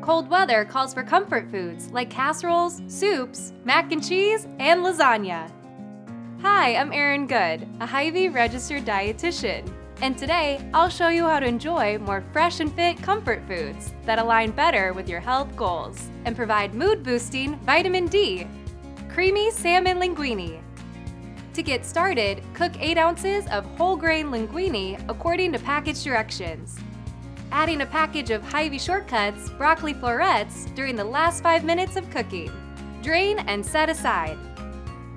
Cold weather calls for comfort foods like casseroles, soups, mac and cheese, and lasagna. Hi, I'm Erin Good, a Hy-Vee registered dietitian, and today I'll show you how to enjoy more fresh and fit comfort foods that align better with your health goals and provide mood-boosting vitamin D. Creamy salmon linguine. To get started, cook 8 ounces of whole grain linguine according to package directions. Adding a package of Hy-Vee shortcuts broccoli florets during the last 5 minutes of cooking. Drain and set aside.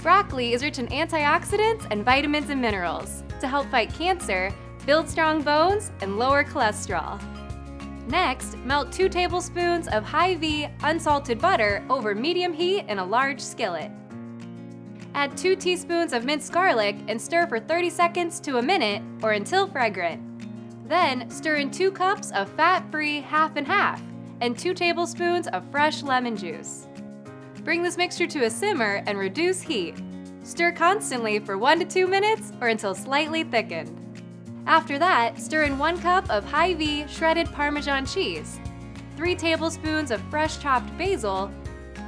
Broccoli is rich in antioxidants and vitamins and minerals to help fight cancer, build strong bones, and lower cholesterol. Next, melt 2 tablespoons of Hy-Vee unsalted butter over medium heat in a large skillet. Add 2 teaspoons of minced garlic and stir for 30 seconds to a minute or until fragrant. Then, stir in 2 cups of fat-free half and half and 2 tablespoons of fresh lemon juice. Bring this mixture to a simmer and reduce heat. Stir constantly for 1 to 2 minutes or until slightly thickened. After that, stir in 1 cup of Hy-Vee shredded Parmesan cheese, 3 tablespoons of fresh chopped basil,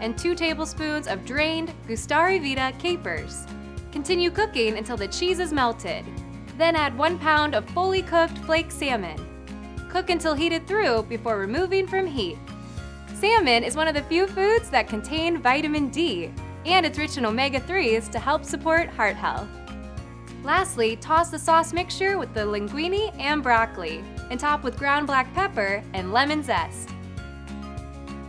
and 2 tablespoons of drained Gustari Vita capers. Continue cooking until the cheese is melted. Then add 1 pound of fully cooked flake salmon. Cook until heated through before removing from heat. Salmon is one of the few foods that contain vitamin D, and it's rich in omega-3s to help support heart health. Lastly, toss the sauce mixture with the linguine and broccoli, and top with ground black pepper and lemon zest.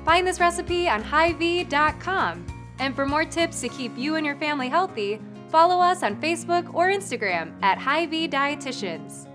Find this recipe on Hy-Vee.com, and for more tips to keep you and your family healthy, follow us on Facebook or Instagram at Hy-Vee Dietitians.